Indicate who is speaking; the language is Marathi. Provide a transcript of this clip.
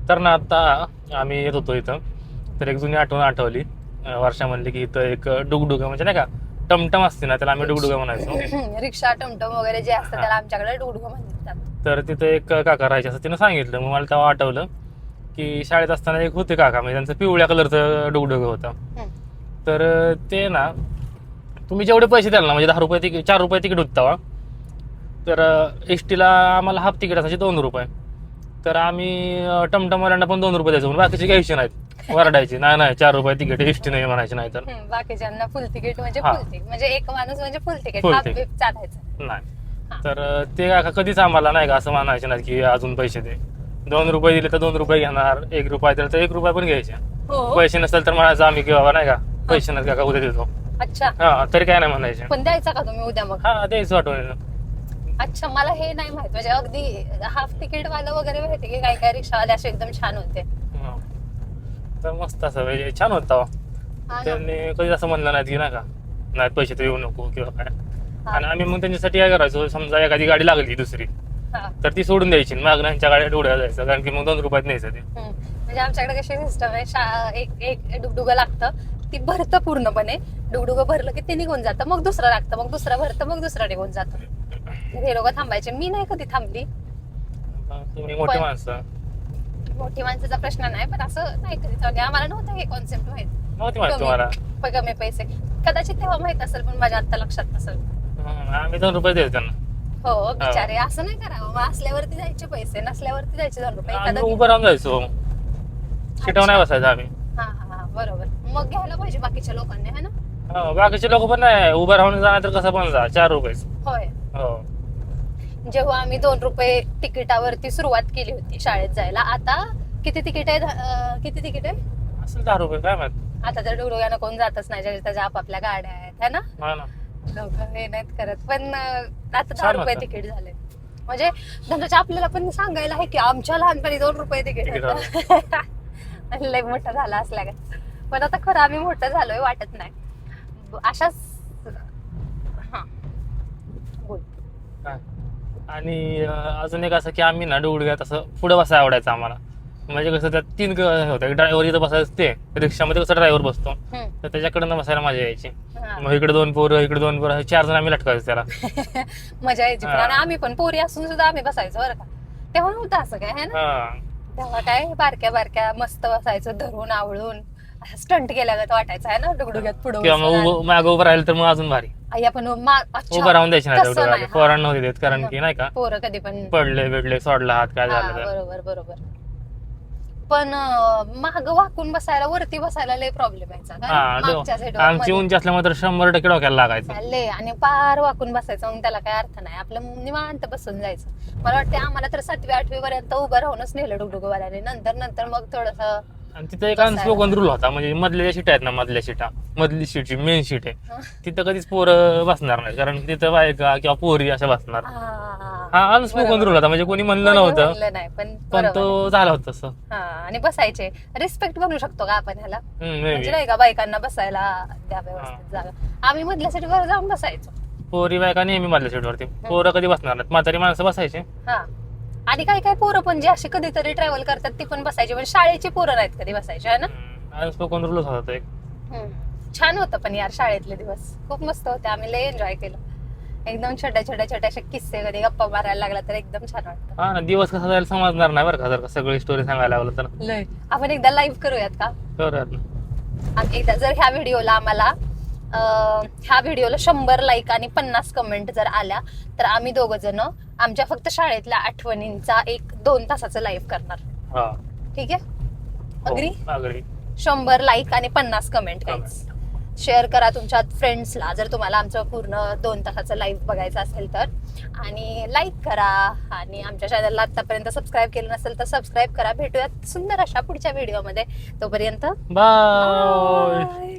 Speaker 1: तर ना आता आम्ही येत होतो इथं, तर एक जुनी आठवण आठवली वर्षामधली, की इथं एक डुगडुगा म्हणजे नाही का टमटम असते ना, त्याला आम्ही डुगडुगा म्हणायचो.
Speaker 2: रिक्षा टमटम वगैरे जे असतं
Speaker 1: हा.
Speaker 2: त्याला आमच्याकडे डुगडुग म्हणतात.
Speaker 1: तर तिथं एक काका राहायचे असं तिनं सांगितलं. मग मला तेव्हा आठवलं की शाळेत असताना एक होते काका, म्हणजे त्यांचं पिवळ्या कलरचं डुगडुगं होतं.
Speaker 2: हम्म.
Speaker 1: तर ते ना, तुम्ही जेवढे पैसे द्याल ना, म्हणजे 10 रुपये तिकीट, 4 रुपये तिकीट होतं तेव्हा, तर एस टीला आम्हाला हाफ तिकीट असायचे 2 रुपये. तर आम्ही टमटमवाल्यांना पण 2 रुपये द्यायचो, पण बाकीचे घ्यायचे नाहीत, वरडायचे नाही नाही 4 रुपये तिकीट, एस टी नाही म्हणायचे नाही. तर
Speaker 2: बाकीच्यांना फुल तिकीट म्हणजे
Speaker 1: हा.
Speaker 2: फुल तिकीट म्हणजे एक माणूस म्हणजे फुल ticket,
Speaker 1: Full
Speaker 2: half
Speaker 1: ticket.
Speaker 2: Beef चालायचं.
Speaker 1: नाही.
Speaker 2: हा.
Speaker 1: तर ते काका कधीच आम्हाला नाही का असं म्हणायचे नाही की अजून पैसे दे. 2 रुपये दिले तर 2 रुपये घेणार, 1 रुपया दिला तर 1 रुपया पण घ्यायचे.
Speaker 2: हो.
Speaker 1: पैसे नसेल तर म्हणायचं आम्ही की बाबा नाही का पैसे नाही काका, उद्या देतो.
Speaker 2: अच्छा,
Speaker 1: हा, तरी काय नाही म्हणायचे.
Speaker 2: पण द्यायचा का तुम्ही उद्या मग?
Speaker 1: हा, द्यायचं आठवण.
Speaker 2: अच्छा, मला हे नाही माहित, म्हणजे अगदी हाफ तिकीट वाला वगैरे माहिती की काय काय रिक्षावाले असे एकदम छान होते.
Speaker 1: तर मस्त असं म्हणजे छान होता.
Speaker 2: हा ना.
Speaker 1: त्यांनी कधीच असं म्हणलं नाही की नाही का नाही पैसे तर येऊ नको किंवा काय.
Speaker 2: हा.
Speaker 1: आणि आम्ही मग त्यांच्यासाठी काय करायचो, समजा एखादी गाडी लागली दुसरी
Speaker 2: हा.
Speaker 1: तर ती सोडून द्यायची, मागण्या यांच्या गाड्या उड्या जायचं, कारण की मग 2 रुपयात न्यायचं ते.
Speaker 2: म्हणजे आमच्याकडे कशी सिस्टम आहे, एक डुगडुगं लागतं, ती भरतं पूर्णपणे, डुगडुगं भरलं की ते निघून जातं, मग दुसरं लागतं, मग दुसरं भरतं, मग दुसरं निघून जातं. हे लोक थांबायचे, मी नाही कधी थांबली.
Speaker 1: तुम्ही मोठी
Speaker 2: पण-
Speaker 1: माणसं.
Speaker 2: मोठी माणसाचा प्रश्न नाही, पण असं नाही कधी थांबली. आम्हाला नव्हतं हे कॉन्सेप्ट माहित.
Speaker 1: मोठी माणसं तुम्हाला.
Speaker 2: कमी पैसे कदाचित तेव्हा माहित असेल, पण माझ्या आता लक्षात नसेल.
Speaker 1: आम्ही 2 रुपये द्यायचो त्यांना.
Speaker 2: हो बिचारे, असं नाही करावं. मग असल्यावरती जायचे पैसे, नसल्यावरती जायचे 2 रुपये.
Speaker 1: आम्ही
Speaker 2: एखादं
Speaker 1: उभं राहून जायचो, सीटावर नाही बसायचं आम्ही.
Speaker 2: हा हा हा, बरोबर. मग घ्यायला पाहिजे बाकीच्या लोकांनी, है ना?
Speaker 1: बाकीचे लोक पण नाही, उभं राहून जाणार तर कसं पण जा, 4 रुपये.
Speaker 2: होय.
Speaker 1: हो.
Speaker 2: जेव्हा आम्ही 2 रुपये तिकिटावरती सुरुवात केली होती शाळेत जायला, आता किती तिकीट आहे? किती तिकीट आहे
Speaker 1: असेल 10 रुपये, काय माहित.
Speaker 2: आता? तर डुगडुग्यानं कोण जातच नाही, ज्याच्या त्याच्या आपापल्या गाड्या आहेत, है ना?
Speaker 1: हा ना.
Speaker 2: लोक हे नाहीत करत, पण आता 10
Speaker 1: छान
Speaker 2: रुपये
Speaker 1: होतं.
Speaker 2: तिकीट झाले. म्हणजे धंद्याच्या आपल्याला पण सांगायला आहे की आमच्या लहानपणी 2 रुपये तिकीट
Speaker 1: तिकीट
Speaker 2: होतं. लय मोठं झालं असल्या काय. पण आता खरं आम्ही मोठं झालोय वाटत नाही. अशाच. हा, बोल.
Speaker 1: काय. आणि अजून एक असं की आम्ही ना डुगडुग्यात असं पुढे बसायला आवडायचं आम्हाला. म्हणजे कसं त्यात 3 होतं, एक ड्रायव्हर इथं बसायचं, ते रिक्षामध्ये कसं ड्रायव्हर बसतो
Speaker 2: हम्म.
Speaker 1: तर त्याच्याकडनं बसायला मजा यायची.
Speaker 2: हा.
Speaker 1: मग इकडे 2 पोरं, इकडे 2 पोरं, 4 जण आम्ही लटकायचो त्याला.
Speaker 2: मजा यायची. पण
Speaker 1: हा.
Speaker 2: आणि आम्ही पण पोरी असून सुद्धा आम्ही बसायचो बरं का. तेव्हा नव्हतं असं काय, है ना?
Speaker 1: हा.
Speaker 2: तेव्हा काय बारक्या बारक्या मस्त बसायचं, धरून आवळून स्टंट केल्यागत वाटायचं, आहे ना? डुगडुग्यात पुढे
Speaker 1: किंवा मग मागं उभं राहिलं तर मग अजून भारी.
Speaker 2: आपण
Speaker 1: उभं राहून द्यायचे नाही
Speaker 2: तसं
Speaker 1: तेवढं,
Speaker 2: नाही, हा.
Speaker 1: पोरांना नव्हते देत, कारण की नाही का
Speaker 2: पोरं कधी पण
Speaker 1: पडले बिडले, सोडला हात काय
Speaker 2: हा,
Speaker 1: झालं तर.
Speaker 2: बरोबर बरोबर. पण माग वाकून बसायला, वरती बसायला लय प्रॉब्लेम यायचा का? मागच्या
Speaker 1: आमची
Speaker 2: सीटवर
Speaker 1: उंची असल्यामुळे तर 100% डोक्याला लागायचं.
Speaker 2: लय, आणि पार वाकून बसायचं, मग त्याला काय अर्थ नाही. आपलं निवांत बसून जायचं. मला वाटतं आम्हाला तर 7वी 8वी पर्यंत उभं राहूनच नेलं डुगडुगवाल्याने. नंतर मग थोडस.
Speaker 1: आणि तिथं एक अनस्पोकन रूल होता, म्हणजे मधल्या सीट आहेत ना, मधली सीटची मेन सीट आहे, तिथं कधीच पोरं बसणार नाही, कारण की तिथं बायका किंवा पोरी अशा बसणार. हा अनस्पोकन रूल होता, म्हणजे कोणी म्हणलं नव्हतं,
Speaker 2: नाही, पण
Speaker 1: पण तो झाला होता तसं.
Speaker 2: हा, आणि बसायचे. रिस्पेक्ट बनवू शकतो का आपण ह्याला? म्हणजे
Speaker 1: maybe.
Speaker 2: नाही का बायकांना बसायला द्या व्यवस्थित जागा. आम्ही मधल्या सीटवर जाऊन बसायचो.
Speaker 1: पोरी बायका नेहमी मधल्या सीटवरती, पोरं कधी बसणार नाहीत, म्हातारी माणसं बसायचे.
Speaker 2: हा, आणि काही काही पोरं पण जे अशी कधीतरी ट्रॅव्हल करतात ती पण बसायची, पण शाळेची पोरं नाहीत कधी बसायची, है ना?
Speaker 1: अनस्पोकन रूलच होता तो एक.
Speaker 2: छान होतं पण यार, शाळेतले दिवस खूप मस्त होते. आम्ही लय एन्जॉय केलं. एकदम छोट्या किस्से, कधी गप्पा मारायला लागला तर एकदम छान वाटतं.
Speaker 1: हा ना, दिवस कसा जायला समजणार नाही बरं का, जर का सगळी स्टोरी सांगायला लागलं तर.
Speaker 2: लय. आपण एकदा लाईव्ह करूयात का?
Speaker 1: करूयात ना.
Speaker 2: आणि एकदा जर ह्या व्हिडिओला 100 लाईक आणि 50 कमेंट जर आल्या तर आम्ही दोघं जण आमच्या फक्त शाळेतल्या आठवणींचा 1-2 तासाचं लाईव्ह करणार.
Speaker 1: हा.
Speaker 2: ठीक आहे? अग्री?
Speaker 1: अग्री.
Speaker 2: 100 लाईक आणि 50 कमेंट शेअर करा तुमच्या फ्रेंड्सला, जर तुम्हाला आमचं पूर्ण 2 तासाचं लाईव्ह बघायचं असेल तर. आणि लाईक करा, आणि आमच्या चॅनलला आतापर्यंत सबस्क्राईब केलं नसेल तर सबस्क्राईब करा. भेटूयात सुंदर अशा पुढच्या व्हिडिओमध्ये. तोपर्यंत
Speaker 1: बाय.